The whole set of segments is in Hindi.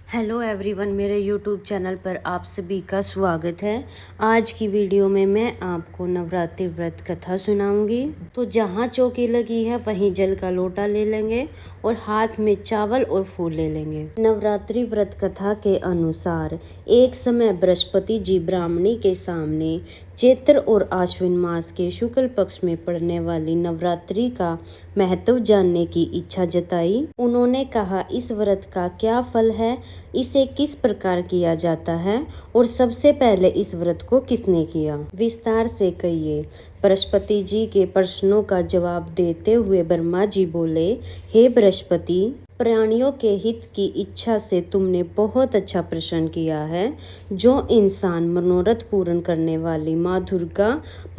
हेलो एवरीवन, मेरे यूट्यूब चैनल पर आप सभी का स्वागत है। आज की वीडियो में मैं आपको नवरात्रि व्रत कथा सुनाऊंगी। तो जहाँ चौकी लगी है वहीं जल का लोटा ले लेंगे और हाथ में चावल और फूल ले लेंगे। नवरात्रि व्रत कथा के अनुसार एक समय बृहस्पति जी ब्राह्मणी के सामने चैत्र और आश्विन मास के शुक्ल पक्ष में पड़ने वाली नवरात्रि का महत्व जानने की इच्छा जताई। उन्होंने कहा, इस व्रत का क्या फल है, इसे किस प्रकार किया जाता है और सबसे पहले इस व्रत को किसने किया, विस्तार से कहिए। बृहस्पति जी के प्रश्नों का जवाब देते हुए ब्रह्मा जी बोले, हे बृहस्पति, प्राणियों के हित की इच्छा से तुमने बहुत अच्छा प्रश्न किया है। जो इंसान मनोरथ पूर्ण करने वाली माँ दुर्गा,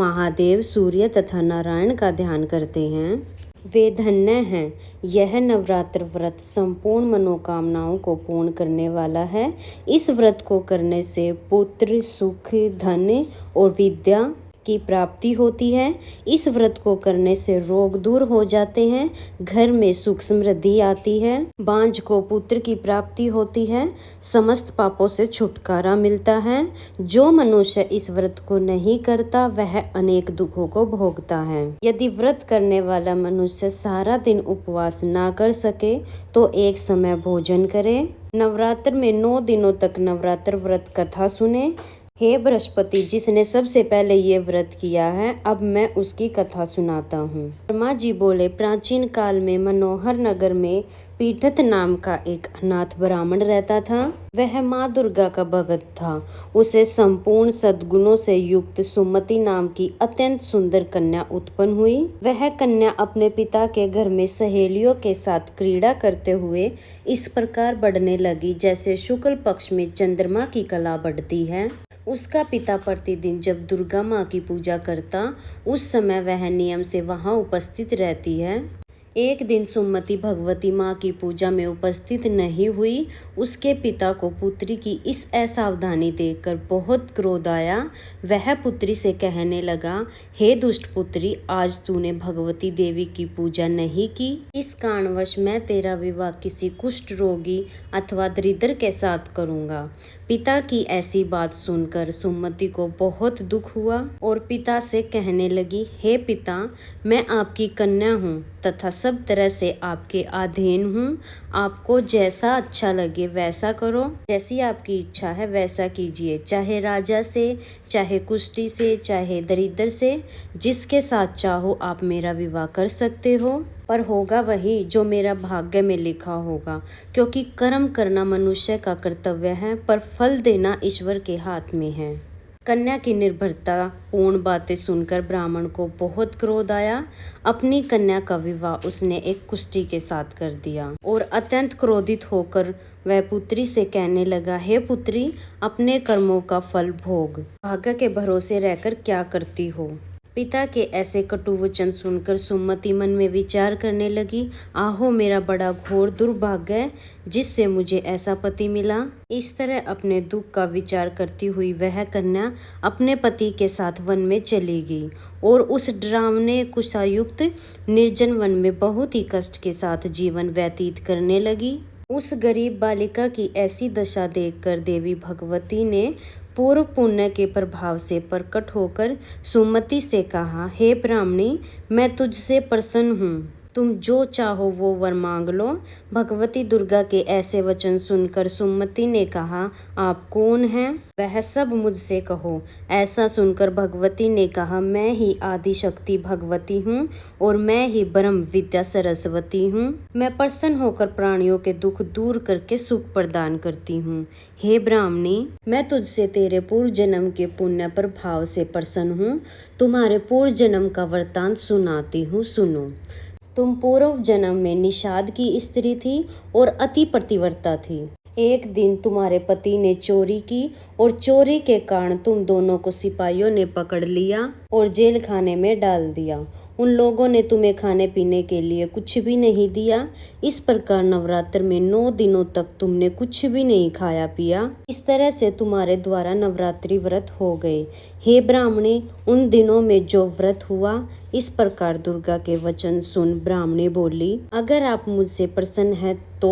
महादेव, सूर्य तथा नारायण का ध्यान करते हैं वे धन्य हैं। यह नवरात्र व्रत संपूर्ण मनोकामनाओं को पूर्ण करने वाला है। इस व्रत को करने से पुत्र, सुख, धन और विद्या की प्राप्ति होती है। इस व्रत को करने से रोग दूर हो जाते हैं, घर में सुख समृद्धि आती है, बांझ को पुत्र की प्राप्ति होती है, समस्त पापों से छुटकारा मिलता है। जो मनुष्य इस व्रत को नहीं करता वह अनेक दुखों को भोगता है। यदि व्रत करने वाला मनुष्य सारा दिन उपवास ना कर सके तो एक समय भोजन करे। नवरात्र में 9 दिनों तक नवरात्र व्रत कथा सुने। हे बृहस्पति, जिसने सबसे पहले ये व्रत किया है, अब मैं उसकी कथा सुनाता हूँ। ब्रह्मा जी बोले, प्राचीन काल में मनोहर नगर में पीठत नाम का एक अनाथ ब्राह्मण रहता था। वह माँ दुर्गा का भक्त था। उसे संपूर्ण सद्गुणों से युक्त सुमति नाम की अत्यंत सुंदर कन्या उत्पन्न हुई। वह कन्या अपने पिता के घर में सहेलियों के साथ क्रीड़ा करते हुए इस प्रकार बढ़ने लगी जैसे शुक्ल पक्ष में चंद्रमा की कला बढ़ती है। उसका पिता प्रतिदिन जब दुर्गा माँ की पूजा करता, उस समय वह नियम से वहाँ उपस्थित रहती है। एक दिन सुमति भगवती माँ की पूजा में उपस्थित नहीं हुई। उसके पिता को पुत्री की इस असावधानी देखकर बहुत क्रोध आया। वह पुत्री से कहने लगा, हे दुष्ट पुत्री, आज तूने भगवती देवी की पूजा नहीं की। इस कारणवश मैं तेरा विवाह किसी कुष्ठ रोगी अथवा दरिद्र के साथ करूँगा। पिता की ऐसी बात सुनकर सुमति को बहुत दुख हुआ और पिता से कहने लगी, हे पिता, मैं आपकी कन्या हूँ तथा सब तरह से आपके अधीन हूँ। आपको जैसा अच्छा लगे वैसा करो। जैसी आपकी इच्छा है वैसा कीजिए, चाहे राजा से, चाहे कुष्ठी से, चाहे दरिद्र से। जिसके साथ चाहो आप मेरा विवाह कर सकते हो, पर होगा वही जो मेरा भाग्य में लिखा होगा, क्योंकि कर्म करना मनुष्य का कर्तव्य है पर फल देना ईश्वर के हाथ में है। कन्या की निर्भरता पूर्ण बातें सुनकर ब्राह्मण को बहुत क्रोध आया। अपनी कन्या का विवाह उसने एक कुष्ठी के साथ कर दिया और अत्यंत क्रोधित होकर वह पुत्री से कहने लगा, हे पुत्री, अपने कर्मों का फल भोग। भाग्य के भरोसे रहकर क्या करती हो। पिता के ऐसे कटु वचन सुनकर सुमति मन में विचार करने लगी, आहो मेरा बड़ा घोर दुर्भाग्य जिससे मुझे ऐसा पति मिला। इस तरह अपने दुख का विचार करती हुई वह कन्या अपने पति के साथ वन में चली गई और उस डरावने कुशायुक्त निर्जन वन में बहुत ही कष्ट के साथ जीवन व्यतीत करने लगी। उस गरीब बालिका की ऐसी दशा देखकर देवी भगवती ने पूर्व पुण्य के प्रभाव से प्रकट होकर सुमति से कहा, हे ब्राह्मणी, मैं तुझसे प्रसन्न हूँ, तुम जो चाहो वो वर मांग लो। भगवती दुर्गा के ऐसे वचन सुनकर सुमति ने कहा, आप कौन हैं, वह सब मुझसे कहो। ऐसा सुनकर भगवती ने कहा, मैं ही आदि शक्ति भगवती हूँ और मैं ही ब्रह्म विद्या सरस्वती हूँ। मैं प्रसन्न होकर प्राणियों के दुख दूर करके सुख प्रदान करती हूँ। हे ब्राह्मणी, मैं तुझसे तेरे पूर्व जन्म के पुण्य प्रभाव से प्रसन्न हूँ। तुम्हारे पूर्व जन्म का वृतांत सुनाती हूँ, सुनो। तुम पूर्व जन्म में निषाद की स्त्री थी और अति पतिव्रता थी। एक दिन तुम्हारे पति ने चोरी की और चोरी के कारण तुम दोनों को सिपाहियों ने पकड़ लिया और जेल खाने में डाल दिया। उन लोगों ने तुम्हें खाने पीने के लिए कुछ भी नहीं दिया। इस प्रकार नवरात्र में 9 दिनों तक तुमने कुछ भी नहीं खाया पिया। इस तरह से तुम्हारे द्वारा नवरात्रि व्रत हो गए। हे ब्राह्मणी, उन दिनों में जो व्रत हुआ। इस प्रकार दुर्गा के वचन सुन ब्राह्मणी बोली, अगर आप मुझसे प्रसन्न हैं तो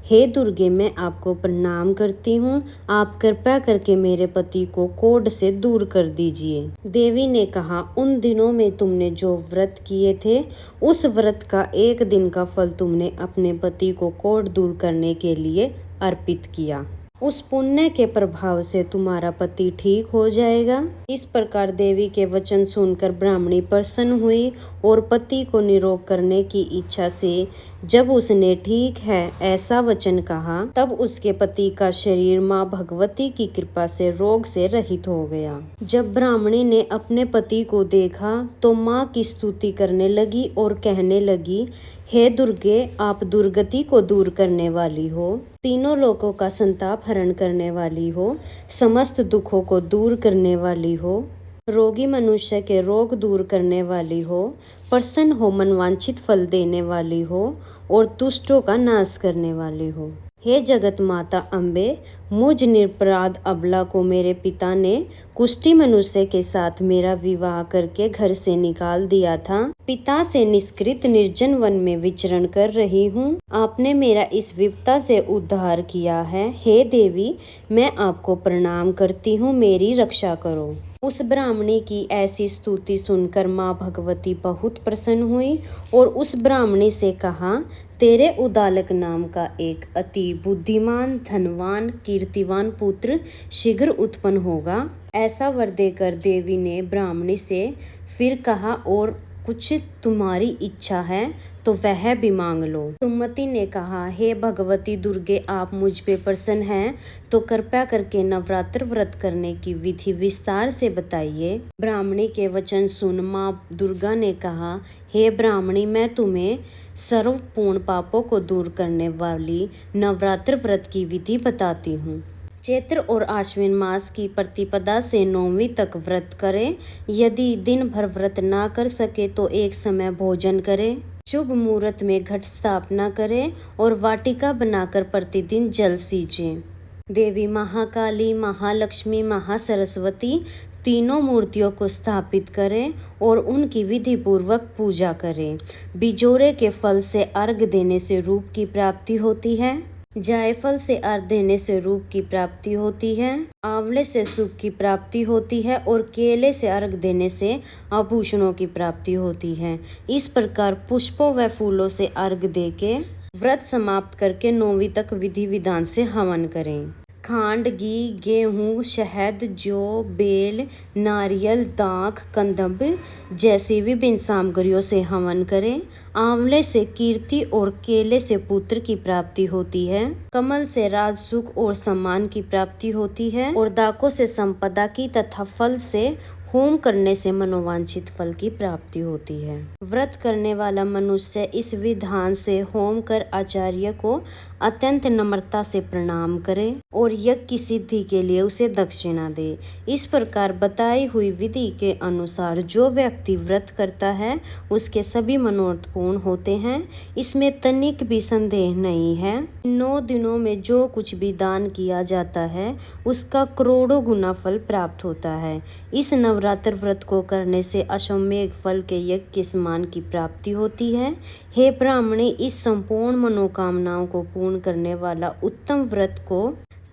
हे दुर्गे, मैं आपको प्रणाम करती हूँ। आप कृपया करके मेरे पति को कोढ़ से दूर कर दीजिए। देवी ने कहा, उन दिनों में तुमने जो व्रत किए थे, उस व्रत का एक दिन का फल तुमने अपने पति को कोढ़ दूर करने के लिए अर्पित किया। उस पुण्य के प्रभाव से तुम्हारा पति ठीक हो जाएगा। इस प्रकार देवी के वचन सुनकर ब्राह्मणी प्रसन्न हुई और पति को निरोग करने की इच्छा से जब उसने ठीक है ऐसा वचन कहा, तब उसके पति का शरीर माँ भगवती की कृपा से रोग से रहित हो गया। जब ब्राह्मणी ने अपने पति को देखा तो माँ की स्तुति करने लगी और कहने लगी, हे दुर्गे, आप दुर्गति को दूर करने वाली हो, तीनों लोकों का संताप हरण करने वाली हो, समस्त दुखों को दूर करने वाली हो, रोगी मनुष्य के रोग दूर करने वाली हो, प्रसन्न हो मनवांछित फल देने वाली हो और दुष्टों का नाश करने वाली हो। हे जगत माता अम्बे, मुझ निरपराध अबला को मेरे पिता ने कुष्ठी मनुष्य के साथ मेरा विवाह करके घर से निकाल दिया था। पिता से निष्कृत निर्जन वन में विचरण कर रही हूँ। आपने मेरा इस विपदा से उद्धार किया है। हे देवी, मैं आपको प्रणाम करती हूँ, मेरी रक्षा करो। उस ब्राह्मणी की ऐसी स्तुति सुनकर माँ भगवती बहुत प्रसन्न हुई और उस ब्राह्मणी से कहा, तेरे उदालक नाम का एक अति बुद्धिमान, धनवान, कीर्तिवान पुत्र शीघ्र उत्पन्न होगा। ऐसा वर देकर देवी ने ब्राह्मणी से फिर कहा, और कुछ तुम्हारी इच्छा है तो वह भी मांग लो। सुमति ने कहा, हे भगवती दुर्गे, आप मुझ पे प्रसन्न हैं तो कृपया करके नवरात्र व्रत करने की विधि विस्तार से बताइए। ब्राह्मणी के वचन सुन माँ दुर्गा ने कहा, हे ब्राह्मणी, मैं तुम्हें सर्वपूर्ण पापों को दूर करने वाली नवरात्र व्रत की विधि बताती हूँ। चैत्र और आश्विन मास की प्रतिपदा से 9वीं तक व्रत करें। यदि दिन भर व्रत ना कर सके तो एक समय भोजन करें। शुभ मुहूर्त में घट स्थापना करें और वाटिका बनाकर प्रतिदिन जल सींचें। देवी महाकाली, महालक्ष्मी, महासरस्वती तीनों मूर्तियों को स्थापित करें और उनकी विधि पूर्वक पूजा करें। बिजोरे के फल से अर्घ देने से रूप की प्राप्ति होती है। जायफल से अर्घ देने से रूप की प्राप्ति होती है। आंवले से सुख की प्राप्ति होती है और केले से अर्घ देने से आभूषणों की प्राप्ति होती है। इस प्रकार पुष्पों व फूलों से अर्घ देके व्रत समाप्त करके 9वीं तक विधि विधान से हवन करें। खांड, घी, गेहूँ, शहद, जौ, बेल, नारियल, दाख, कंदब जैसी विभिन्न सामग्रियों से हवन करें। आंवले से कीर्ति और केले से पुत्र की प्राप्ति होती है। कमल से राज, सुख और सम्मान की प्राप्ति होती है और दाखों से संपदा की तथा फल से होम करने से मनोवांछित फल की प्राप्ति होती है। व्रत करने वाला मनुष्य इस विधान से होम कर आचार्य को अत्यंत नम्रता से प्रणाम करे और यज्ञ की सिद्धि के लिए उसे दक्षिणा दे। इस प्रकार बताई हुई विधि के अनुसार जो व्यक्ति व्रत करता है उसके सभी मनोरथ पूर्ण होते हैं। इसमें तनिक भी संदेह नहीं है। 9 दिनों में जो कुछ भी दान किया जाता है उसका करोड़ों गुना फल प्राप्त होता है। इस नवरात्र व्रत को करने से अश्वमेघ फल के यज्ञ के समान की प्राप्ति होती है। हे ब्राह्मणी, इस संपूर्ण मनोकामनाओं को पूर्ण करने वाला उत्तम व्रत को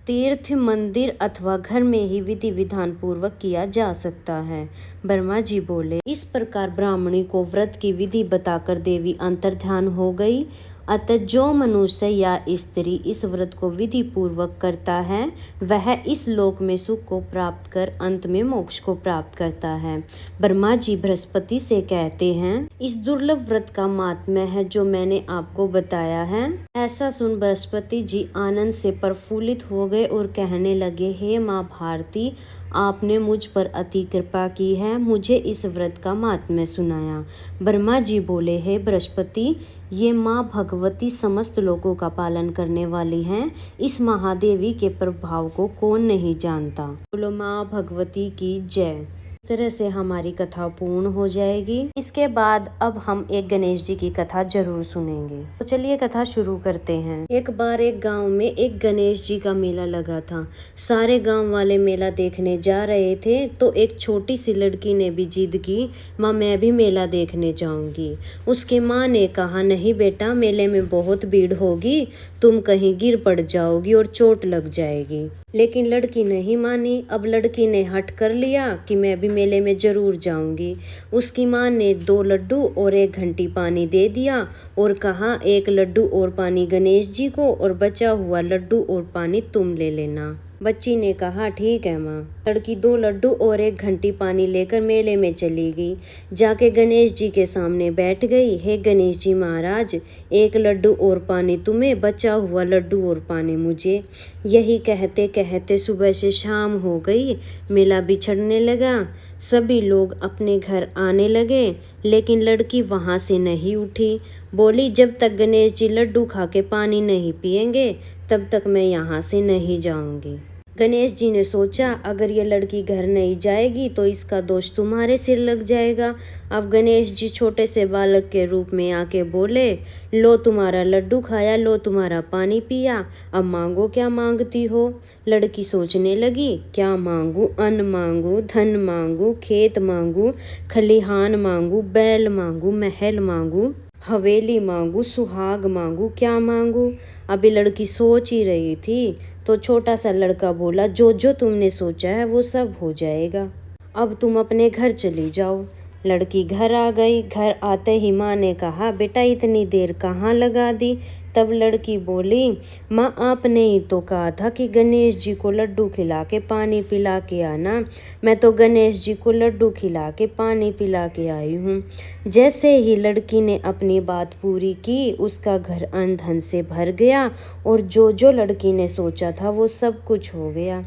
तीर्थ, मंदिर अथवा घर में ही विधि विधान पूर्वक किया जा सकता है। ब्रह्मा जी बोले। इस प्रकार ब्राह्मणी को व्रत की विधि बताकर देवी अंतर्ध्यान हो गई। अतः जो मनुष्य या स्त्री इस व्रत को विधि पूर्वक करता है वह इस लोक में सुख को प्राप्त कर अंत में मोक्ष को प्राप्त करता है। ब्रह्मा जी बृहस्पति से कहते हैं, इस दुर्लभ व्रत का माहात्म्य है जो मैंने आपको बताया है। ऐसा सुन बृहस्पति जी आनंद से प्रफुल्लित हो गए और कहने लगे, हे माँ भारती, आपने मुझ पर अति कृपा की है, मुझे इस व्रत का माहात्म्य सुनाया। ब्रह्मा जी बोले, हे बृहस्पति, ये माँ भगवती समस्त लोगों का पालन करने वाली हैं। इस महादेवी के प्रभाव को कौन नहीं जानता। बोलो माँ भगवती की जय। इस तरह से हमारी कथा पूर्ण हो जाएगी। इसके बाद अब हम एक गणेश जी की कथा जरूर सुनेंगे। तो चलिए कथा शुरू करते हैं। एक बार एक गांव में एक गणेश जी का मेला लगा था। सारे गांव वाले मेला देखने जा रहे थे तो एक छोटी सी लड़की ने भी जिद की, माँ मैं भी मेला देखने जाऊंगी। उसकी माँ ने कहा, नहीं बेटा, मेले में बहुत भीड़ होगी, तुम कहीं गिर पड़ जाओगी और चोट लग जाएगी। लेकिन लड़की नहीं मानी। अब लड़की ने हट कर लिया कि मैं भी मेले में जरूर जाऊंगी। उसकी माँ ने 2 लड्डू और 1 घंटी पानी दे दिया और कहा 1 लड्डू और पानी गणेश जी को और बचा हुआ लड्डू और पानी तुम ले लेना। बच्ची ने कहा ठीक है माँ। लड़की 2 लड्डू और 1 घंटी पानी लेकर मेले में चली गई। जाके गणेश जी के सामने बैठ गई। हे गणेश जी महाराज, 1 लड्डू और पानी तुम्हें, बचा हुआ लड्डू और पानी मुझे। यही कहते कहते सुबह से शाम हो गई। मेला बिछड़ने लगा। सभी लोग अपने घर आने लगे, लेकिन लड़की वहाँ से नहीं उठी। बोली जब तक गणेश जी लड्डू खा के पानी नहीं पिएंगे तब तक मैं यहाँ से नहीं जाऊंगी। गणेश जी ने सोचा अगर ये लड़की घर नहीं जाएगी तो इसका दोष तुम्हारे सिर लग जाएगा। अब गणेश जी छोटे से बालक के रूप में आके बोले, लो तुम्हारा लड्डू खाया, लो तुम्हारा पानी पिया, अब मांगो क्या मांगती हो। लड़की सोचने लगी, क्या मांगू, अन्न मांगू, धन मांगू, खेत मांगू, खलिहान मांगू, बैल मांगू, महल मांगू, हवेली मांगू, सुहाग मांगू, क्या मांगू। अभी लड़की सोच ही रही थी तो छोटा सा लड़का बोला, जो जो तुमने सोचा है वो सब हो जाएगा, अब तुम अपने घर चली जाओ। लड़की घर आ गई। घर आते ही माँ ने कहा, बेटा इतनी देर कहाँ लगा दी। तब लड़की बोली, माँ आपने ही तो कहा था कि गणेश जी को लड्डू खिला के पानी पिला के आना। मैं तो गणेश जी को लड्डू खिला के पानी पिला के आई हूँ। जैसे ही लड़की ने अपनी बात पूरी की, उसका घर अन्न धन से भर गया और जो जो लड़की ने सोचा था वो सब कुछ हो गया।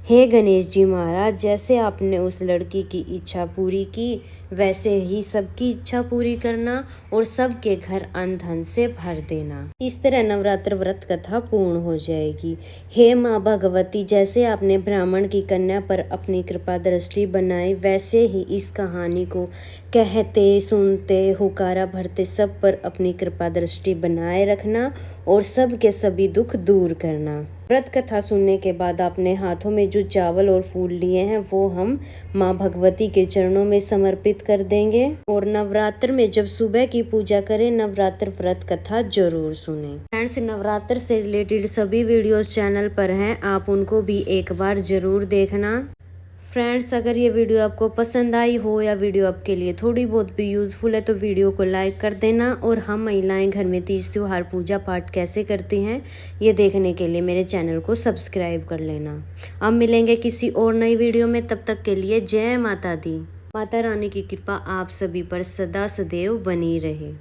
हे गणेश जी महाराज, जैसे आपने उस लड़की की इच्छा पूरी की वैसे ही सबकी इच्छा पूरी करना और सबके घर अन्न धन से भर देना। इस तरह नवरात्र व्रत कथा पूर्ण हो जाएगी। हे माँ भगवती, जैसे आपने ब्राह्मण की कन्या पर अपनी कृपा दृष्टि बनाई वैसे ही इस कहानी को कहते सुनते हुकारा भरते सब पर अपनी कृपा दृष्टि बनाए रखना और सब के सभी दुख दूर करना। व्रत कथा सुनने के बाद अपने हाथों में जो चावल और फूल लिए हैं वो हम माँ भगवती के चरणों में समर्पित कर देंगे और नवरात्र में जब सुबह की पूजा करें नवरात्र व्रत कथा जरूर सुनें। फ्रेंड्स, नवरात्र से रिलेटेड सभी वीडियोस चैनल पर हैं, आप उनको भी एक बार जरूर देखना। फ्रेंड्स, अगर ये वीडियो आपको पसंद आई हो या वीडियो आपके लिए थोड़ी बहुत भी यूज़फुल है तो वीडियो को लाइक कर देना और हम महिलाएं घर में तीज त्योहार पूजा पाठ कैसे करती हैं ये देखने के लिए मेरे चैनल को सब्सक्राइब कर लेना। अब मिलेंगे किसी और नई वीडियो में, तब तक के लिए जय माता दी। माता रानी की कृपा आप सभी पर सदा सदैव बनी रहे।